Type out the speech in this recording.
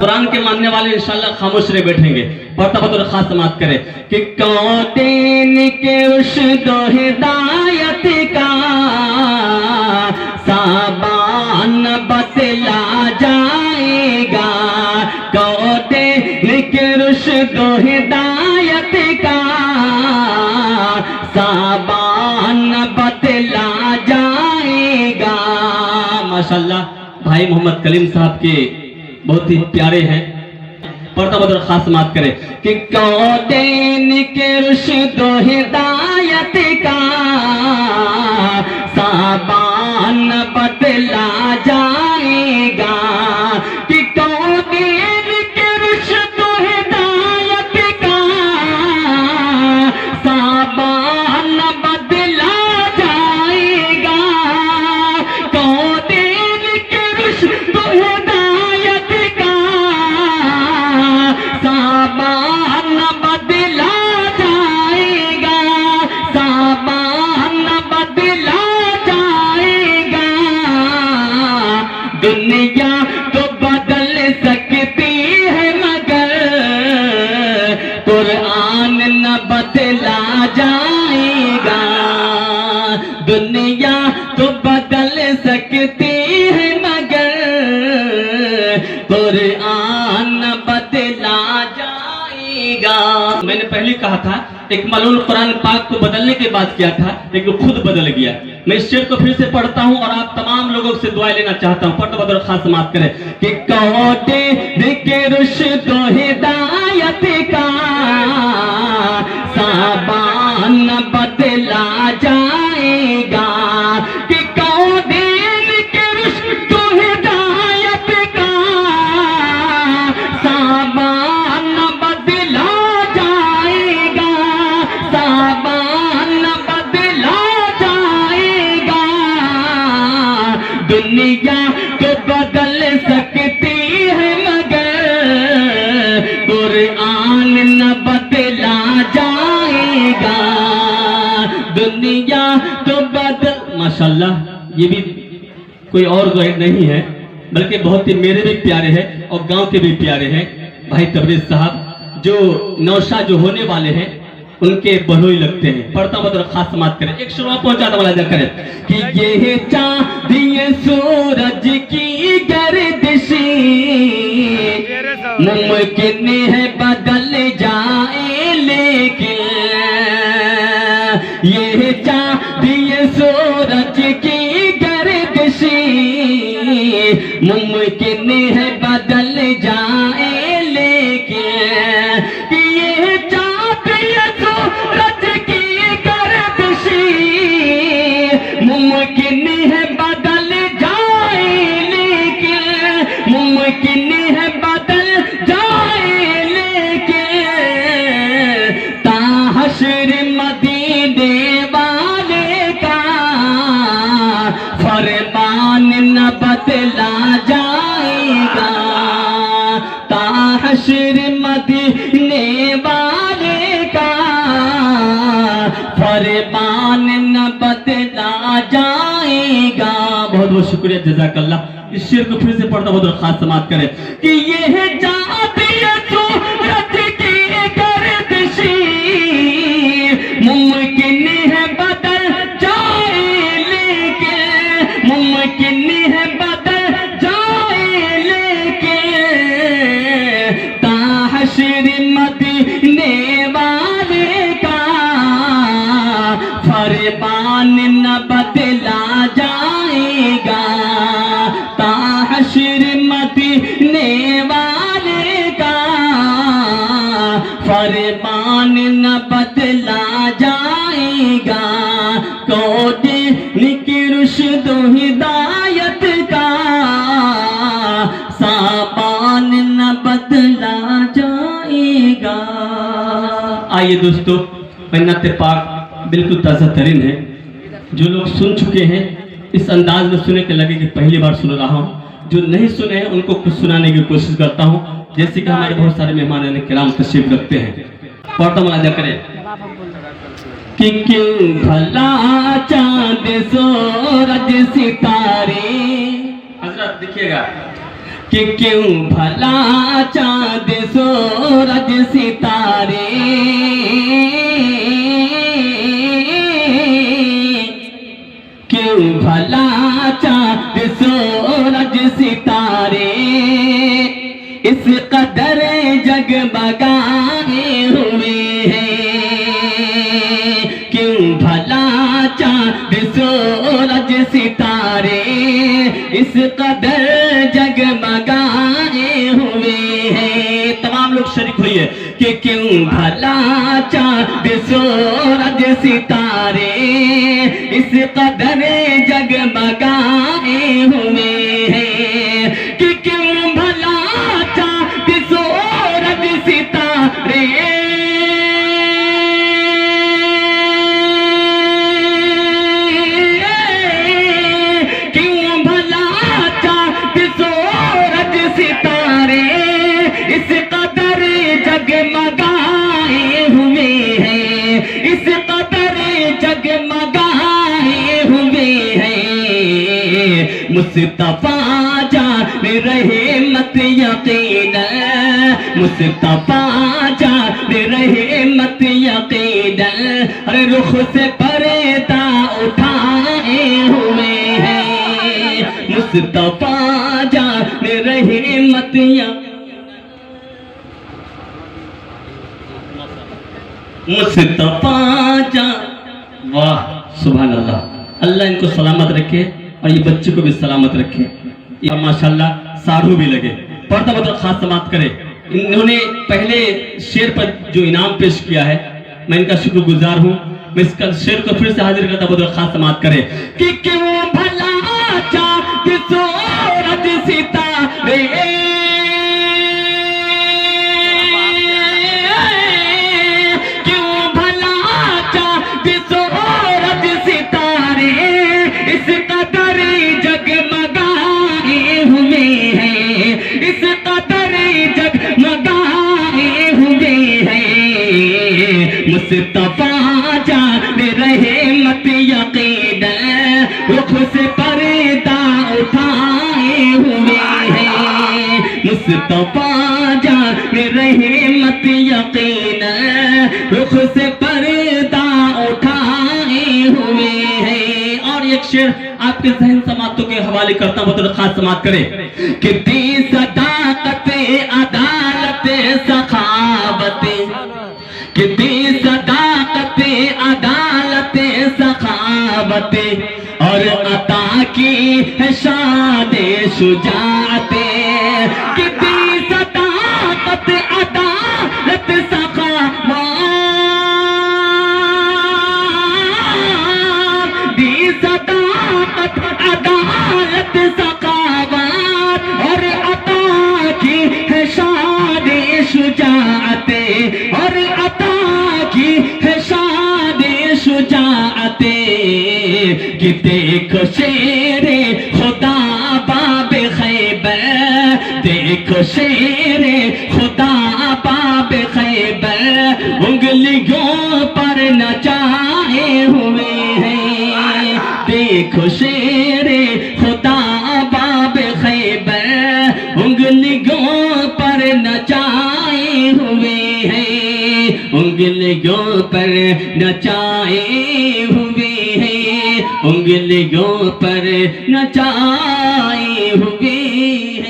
कुरान के मानने वाले इंशाल्लाह खामोश रह बैठेंगे। पढ़ता बतौर खास समात करे कि कौन के उस दो हिदायत का साबान बतला जाएगा। कौन के उस दो हिदायत का साबान बतला जाएगा। माशाल्लाह भाई मोहम्मद कलीम साहब के बहुत ही प्यारे हैं। पढ़ता बदर खास बात करें कि कौन के रुश्द हिदायत का साबान बतला जाएगा। कि कौन के रुश्द हिदायत का साबान बदला जाएगा। कौन के रुश्द हिदायत का साबान बदला जाएगा। साबान बदला जाएगा। दुनिया तो बदल सकती है मगर कुरान न बदला जाएगा। दुनिया तो बदल सकती है मगर कुरान न बदला जाएगा। मैंने पहले कहा था एक मलून कुरान पाक को बदलने की बात किया था, लेकिन खुद बदल गया। मैं इस शेर को फिर से पढ़ता हूं और आप तमाम लोगों से दुआ लेना चाहता हूं। पढ़ता बदल खास समात करें कि कौटे के रुश्द हिदायत का साबान बदला जाएगा। कि कौटे के रुश्द हिदायत का साबान बदला जाएगा। साबान बदला जाएगा। दुनिया तो बदल सकती है मगर कुरान न बदला जाएगा। दुनिया तो बदल माशाल्लाह ये भी कोई और गायक नहीं है बल्कि बहुत ही मेरे भी प्यारे हैं और गांव के भी प्यारे हैं भाई तबरेज साहब, जो नौशा जो होने वाले हैं उनके बड़ोई लगते हैं। पढ़ता बदर खास समात करें एक शुरू पहुंचा वाला करें कि ये चांदी सूरज की गर्दिशी मुमकिन है बदल जाए लेकिन ये चांदी सूरज की गर्दिशी मुमकिन है बदल जाए लेकिन ये चांदी सूरज की गर्दिशी मुमकिन है बदल जाए लेकिन मुमकिन है बदल जाए लेकिन ताहशर मदीने वाले का फरमान न बदला जाएगा। ताहशर मदीने वाले का फरमान न बदला जाएगा। बहुत बहुत शुक्रिया जज़ाकल्लाह। इस शेर को फिर से पढ़ता बहुत खास समात करें कि ये जाती सूरज की गर्दिशी मुमकिन है बदल जाए लेकिन मुमकिन है बदल जाए लेकिन ताहशर मदीने वाले का फरमान न बदला जाएगा। ताहशर मदीने वाले का फरमान न बदला जाएगा। कौन की रुश्द हिदायत का साबान न बदला जाएगा। आइए दोस्तों, मन्नत पाक बिल्कुल ताज़ा तरीन है। जो लोग सुन चुके हैं इस अंदाज में सुने के लगे कि पहली बार सुन रहा हूँ। जो नहीं सुने हैं उनको कुछ सुनाने की कोशिश करता हूँ, जैसे कि हमारे बहुत सारे मेहमान किराम तशरीफ रखते हैं। पढ़ता मुलाजा करें कि क्यों भला चांद सूरज सितारे। हजरत देखिएगा कि क्यों भला चांद सूरज सितारे, क्यों भला चांद सूरज सितारे इस कदर जगमगाए हुए हैं, क्यों भला चांद सूरज सितारे इस कदर जगमगाए हुए हैं। तमाम लोग शरीक हुए कि क्यों भला चांद सूरज सितारे इस कदर जगमगाए हुए हैं, कि क्यों भला चांद सूरज सितारे जगमगाए हुए हैं, इस कदर जगमगाए हुए हैं। मुस्तफा जान रहे मत यकीन, मुस्तफा जान रहे मत यकीन, अरे रुख से पर्दा उठाए हुए हैं। मुस्तफा जान रहे मत यकीन, मुस्तफा जान। वाह सुभान अल्लाह। अल्लाह इनको सलामत रखे और ये बच्चे को भी सलामत रखे। ये माशाल्लाह साधु भी लगे, पर्दा बदल खास समात करे। इन्होंने पहले शेर पर जो इनाम पेश किया है, मैं इनका शुक्रगुजार हूँ। मैं इसका शेर को फिर से हाजिर करता बदल खास समात करे कि क्यों भला चांद सूरज सितारे, मुस्तफा जान रहे मत यकीन, रुख से पर्दा उठाए हुए हैं। मुस्तफा जान रहे मत यकीन, रुख से पर्दा उठाए हुए हैं। और एक शेर आपके जहन समातों के हवाले करता हूं, तो खास समात करे कि दी सदाकत अदालत सखावत, कि दी सदाकत अदालत सखावत, और अता की है शान शुजाअत, कि दी सदाकत अदालत सखावत, दी सदाकत अदालत सखावत, और अता की है शान शुजाअत, और अता की है शान शुजाअत, कि देखो शेरे खुदा बाब खैबर, देखो शेरे खुदा बाब खैबर उंगलियों पर नचाए हुए हैं। देखो शेरे खुदा बाब खैबर उंगलियों पर नचाए हुए हैं, उंगलियों पर नचाए हुए हैं, उंगलियों पर नचाए हुए हैं।